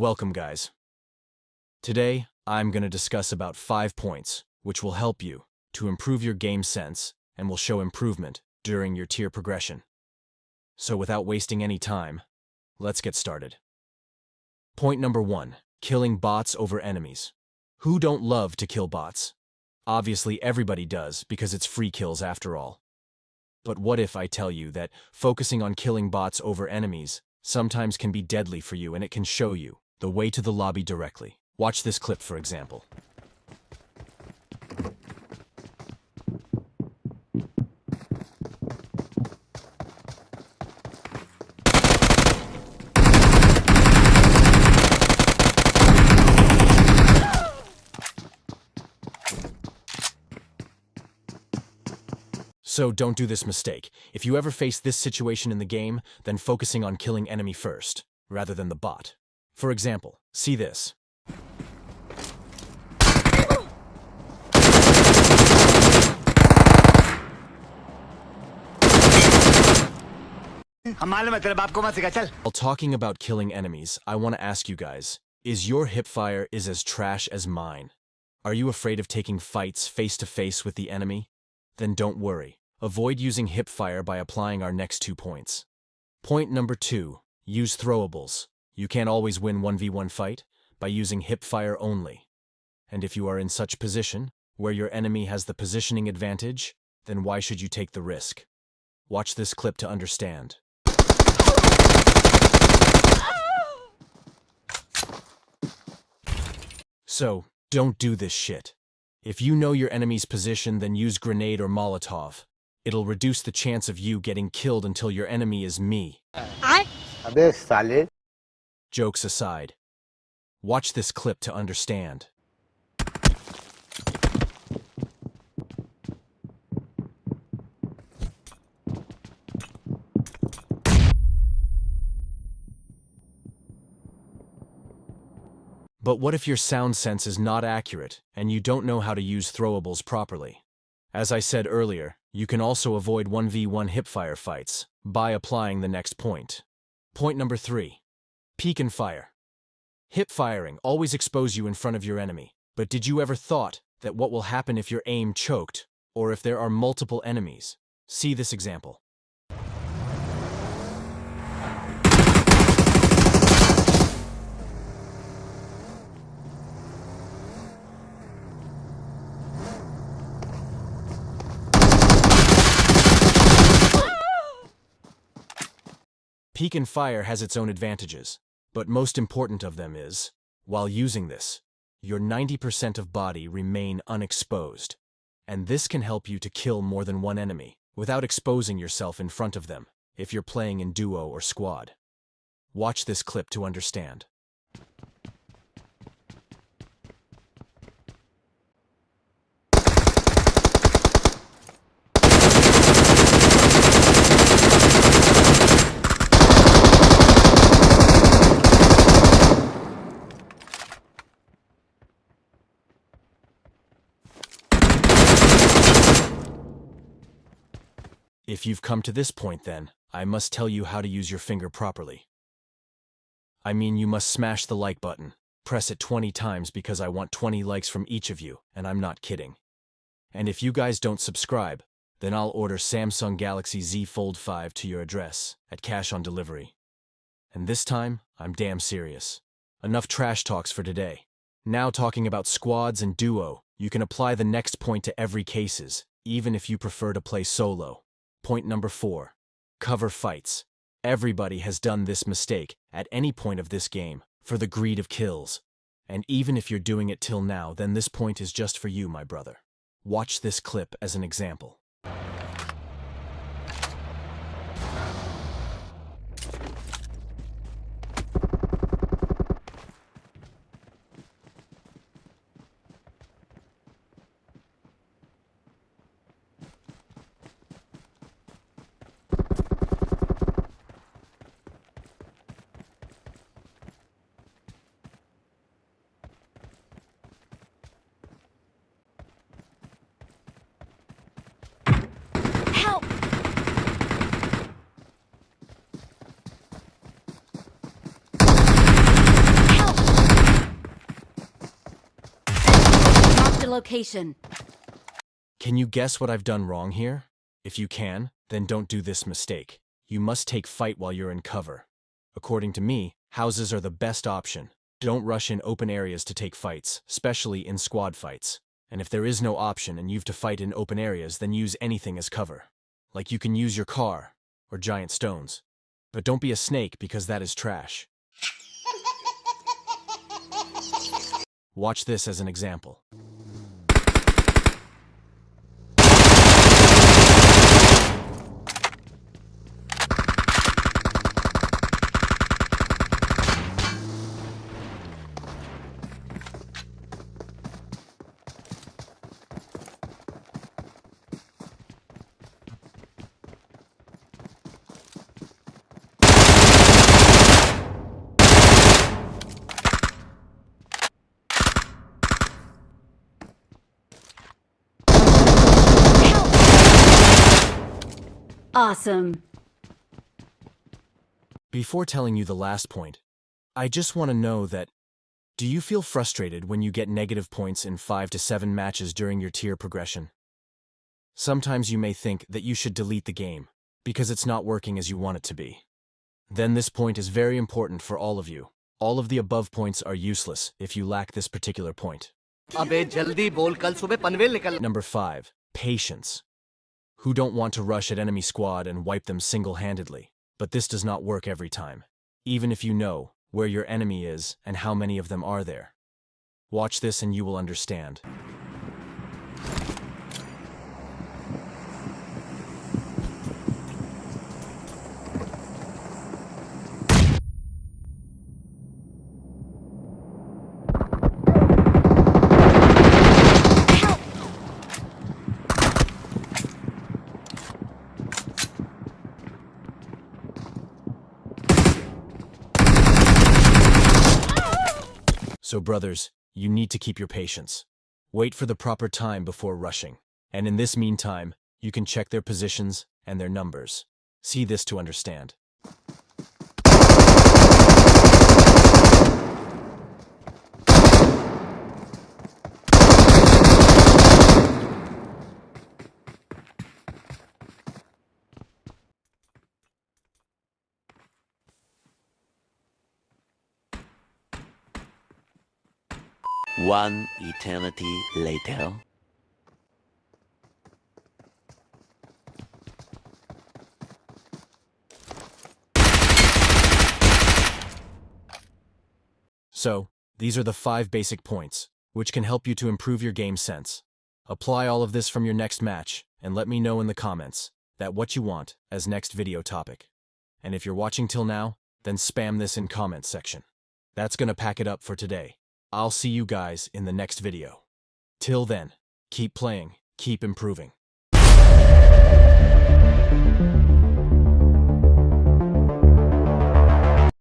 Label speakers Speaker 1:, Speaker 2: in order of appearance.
Speaker 1: Welcome, guys. Today, I'm going to discuss about 5 points, which will help you to improve your game sense and will show improvement during your tier progression. So without wasting any time, let's get started. Point number 1, killing bots over enemies. Who don't love to kill bots? Obviously, everybody does because it's free kills after all. But what if I tell you that focusing on killing bots over enemies sometimes can be deadly for you and it can show you the way to the lobby directly? Watch this clip, for example. So don't do this mistake. If you ever face this situation in the game, then focusing on killing enemy first, rather than the bot. For example, see this. While talking about killing enemies, I want to ask you guys, is your hipfire as trash as mine? Are you afraid of taking fights face to face with the enemy? Then don't worry. Avoid using hipfire by applying our next 2 points. Point number 2, use throwables. You can't always win 1v1 fight by using hipfire only. And if you are in such position, where your enemy has the positioning advantage, then why should you take the risk? Watch this clip to understand. So, don't do this shit. If you know your enemy's position, then use grenade or Molotov. It'll reduce the chance of you getting killed until your enemy is me. Jokes aside, watch this clip to understand. But what if your sound sense is not accurate and you don't know how to use throwables properly? As I said earlier, you can also avoid 1v1 hipfire fights by applying the next point. Point number 3, peek and fire. Hipfiring always expose you in front of your enemy, but did you ever thought that what will happen if your aim choked or if there are multiple enemies? See this example. Peek and fire has its own advantages, but most important of them is, while using this, your 90% of body remain unexposed, and this can help you to kill more than one enemy without exposing yourself in front of them if you're playing in duo or squad. Watch this clip to understand. If you've come to this point, then, I must tell you how to use your finger properly. I mean, you must smash the like button. Press it 20 times because I want 20 likes from each of you, and I'm not kidding. And if you guys don't subscribe, then I'll order Samsung Galaxy Z Fold 5 to your address at cash on delivery. And this time, I'm damn serious. Enough trash talks for today. Now talking about squads and duo, you can apply the next point to every cases, even if you prefer to play solo. Point number 4, cover fights. Everybody has done this mistake at any point of this game for the greed of kills. And even if you're doing it till now, then this point is just for you, my brother. Watch this clip as an example.
Speaker 2: location.
Speaker 1: Can you guess what I've done wrong here? If you can, then don't do this mistake. You must take fight while you're in cover. According to me, houses are the best option. Don't rush in open areas to take fights, especially in squad fights. And if there is no option and you've to fight in open areas, then use anything as cover. Like you can use your car, or giant stones. But don't be a snake because that is trash. Watch this as an example.
Speaker 2: Awesome.
Speaker 1: Before telling you the last point, I just want to know that, do you feel frustrated when you get negative points in 5 to 7 matches during your tier progression? Sometimes you may think that you should delete the game, because it's not working as you want it to be. Then this point is very important for all of you. All of the above points are useless if you lack this particular point. Number 5. Patience. Who don't want to rush at enemy squad and wipe them single-handedly? But this does not work every time, even if you know where your enemy is and how many of them are there. Watch this and you will understand. So brothers, you need to keep your patience. Wait for the proper time before rushing. And in this meantime, you can check their positions and their numbers. See this to understand.
Speaker 3: One eternity later.
Speaker 1: So, these are the 5 basic points, which can help you to improve your game sense. Apply all of this from your next match, and let me know in the comments that what you want as next video topic. And if you're watching till now, then spam this in comments section. That's gonna pack it up for today. I'll see you guys in the next video. Till then, keep playing, keep improving.